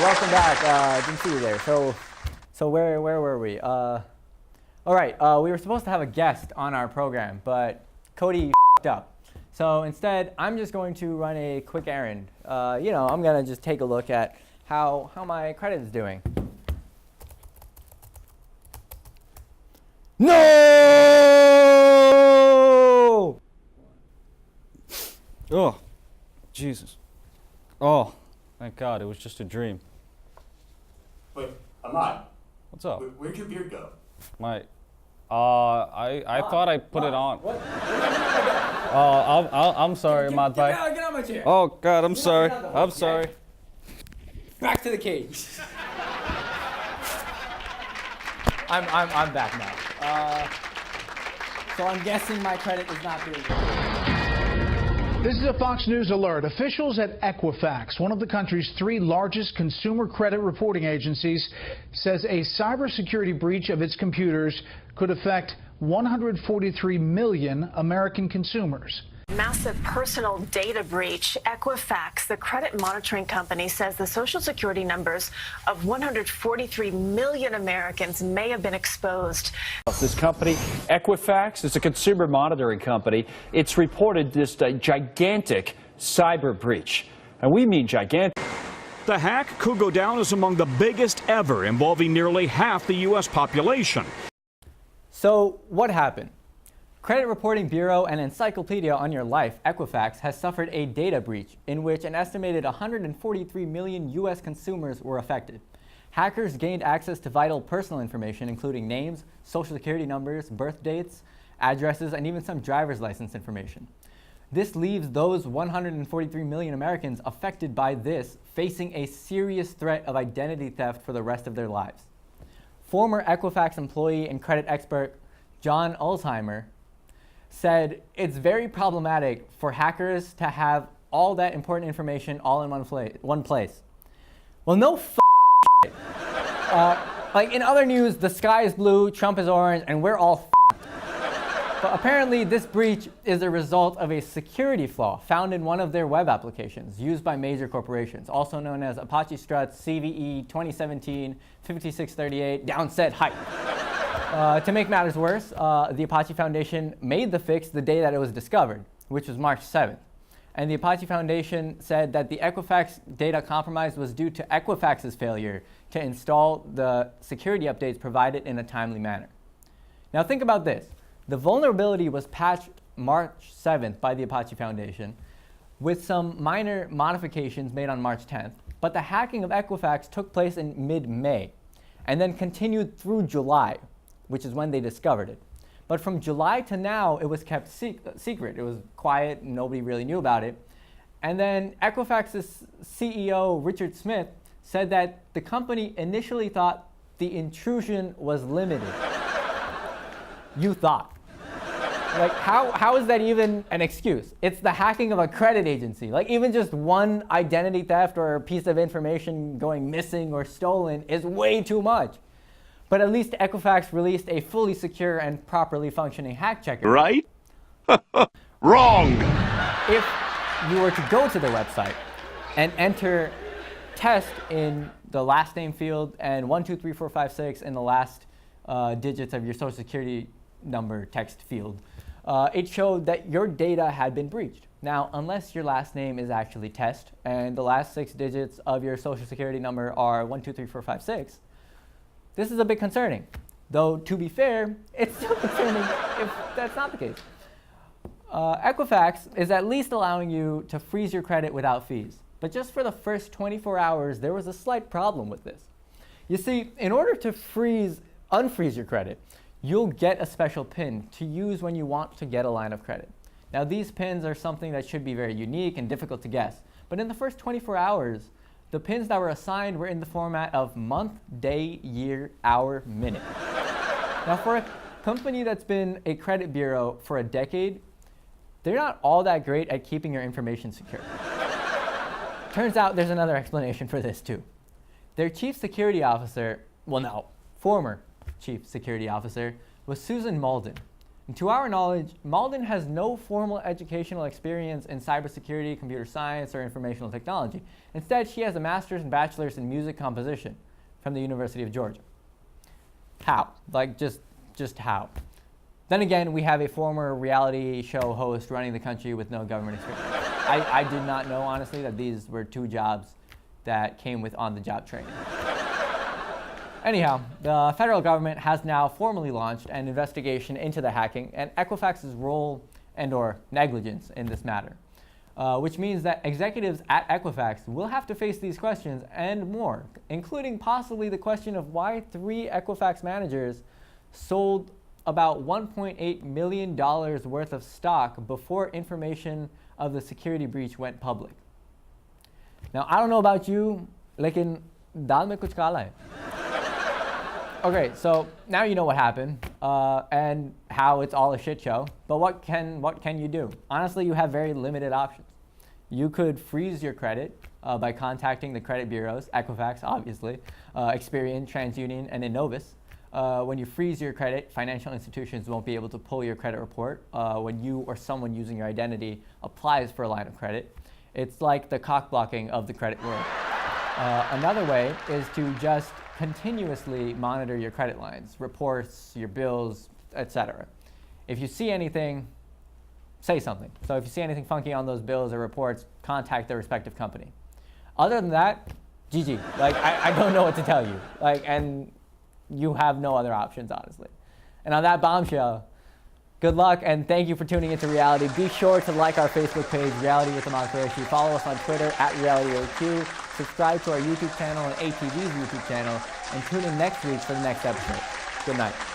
welcome back. Didn't see you there. So where were we? All right, we were supposed to have a guest on our program, but Cody f***ed up. So instead, I'm just going to run a quick errand. I'm gonna just take a look at how my credit is doing. No! Oh, Jesus. Oh, thank God, it was just a dream. Wait, Ammad. What's up? Where'd your beard go? I thought I put it on. What? Oh, I'm sorry, Ammad Bhai. Get out of my chair. Oh, God, I'm sorry. I'm sorry. Back to the cage. I'm back now. So I'm guessing my credit is not doing good. This is a Fox News alert. Officials at Equifax, one of the country's 3 largest consumer credit reporting agencies, says a cybersecurity breach of its computers could affect 143 million American consumers. Massive personal data breach. Equifax, the credit monitoring company, says the Social Security numbers of 143 million Americans may have been exposed. This company, Equifax, is a consumer monitoring company. It's reported this gigantic cyber breach. And we mean gigantic. The hack could go down as among the biggest ever, involving nearly half the U.S. population. So what happened? Credit Reporting Bureau and encyclopedia on your life, Equifax, has suffered a data breach in which an estimated 143 million U.S. consumers were affected. Hackers gained access to vital personal information, including names, social security numbers, birth dates, addresses, and even some driver's license information. This leaves those 143 million Americans affected by this facing a serious threat of identity theft for the rest of their lives. Former Equifax employee and credit expert John Alzheimer said it's very problematic for hackers to have all that important information all in one place. Well, no shit. Like in other news, the sky is blue, Trump is orange, and we're all But apparently this breach is a result of a security flaw found in one of their web applications used by major corporations, also known as Apache Struts CVE 2017-5638 downset height. To make matters worse, the Apache Foundation made the fix the day that it was discovered, which was March 7th. And the Apache Foundation said that the Equifax data compromise was due to Equifax's failure to install the security updates provided in a timely manner. Now think about this. The vulnerability was patched March 7th by the Apache Foundation with some minor modifications made on March 10th, but the hacking of Equifax took place in mid-May and then continued through July, which is when they discovered it. But from July to now, it was kept secret. It was quiet, nobody really knew about it. And then Equifax's CEO, Richard Smith, said that the company initially thought the intrusion was limited. You thought. Like, how is that even an excuse? It's the hacking of a credit agency. Like, even just one identity theft or a piece of information going missing or stolen is way too much. But at least Equifax released a fully secure and properly functioning hack checker. Right? Wrong! If you were to go to the website and enter test in the last name field and 123456 in the last digits of your social security number text field, it showed that your data had been breached. Now, unless your last name is actually Test and the last 6 digits of your social security number are 123456, this is a bit concerning. Though, to be fair, it's still concerning if that's not the case. Equifax is at least allowing you to freeze your credit without fees. But just for the first 24 hours, there was a slight problem with this. You see, in order to unfreeze your credit, you'll get a special PIN to use when you want to get a line of credit. Now, these PINs are something that should be very unique and difficult to guess. But in the first 24 hours, the PINs that were assigned were in the format of month, day, year, hour, minute. Now, for a company that's been a credit bureau for a decade, they're not all that great at keeping your information secure. Turns out there's another explanation for this too. Their chief security officer, former chief security officer, was Susan Malden. And to our knowledge, Malden has no formal educational experience in cybersecurity, computer science, or informational technology. Instead, she has a master's and bachelor's in music composition from the University of Georgia. How? Like, just how? Then again, we have a former reality show host running the country with no government experience. I did not know, honestly, that these were two jobs that came with on-the-job training. Anyhow, the federal government has now formally launched an investigation into the hacking and Equifax's role and/or negligence in this matter, which means that executives at Equifax will have to face these questions and more, including possibly the question of why 3 Equifax managers sold about $1.8 million worth of stock before information of the security breach went public. Now, I don't know about you, lekin dal mein kuch kala hai. Okay, so now you know what happened and how it's all a shit show. But what can you do? Honestly, you have very limited options. You could freeze your credit by contacting the credit bureaus, Equifax, obviously, Experian, TransUnion, and Innovis. When you freeze your credit, financial institutions won't be able to pull your credit report when you or someone using your identity applies for a line of credit. It's like the cock blocking of the credit world. Another way is to just continuously monitor your credit lines, reports, your bills, etc. If you see anything, say something. So if you see anything funky on those bills or reports, contact the respective company. Other than that, GG. Like, I don't know what to tell you. Like, and you have no other options, honestly. And on that bombshell, good luck and thank you for tuning into Reality. Be sure to like our Facebook page, Reality with Ammad Quraishi. Follow us on Twitter @RealityAQ. Subscribe to our YouTube channel and ATV's YouTube channel. And tune in next week for the next episode. Good night.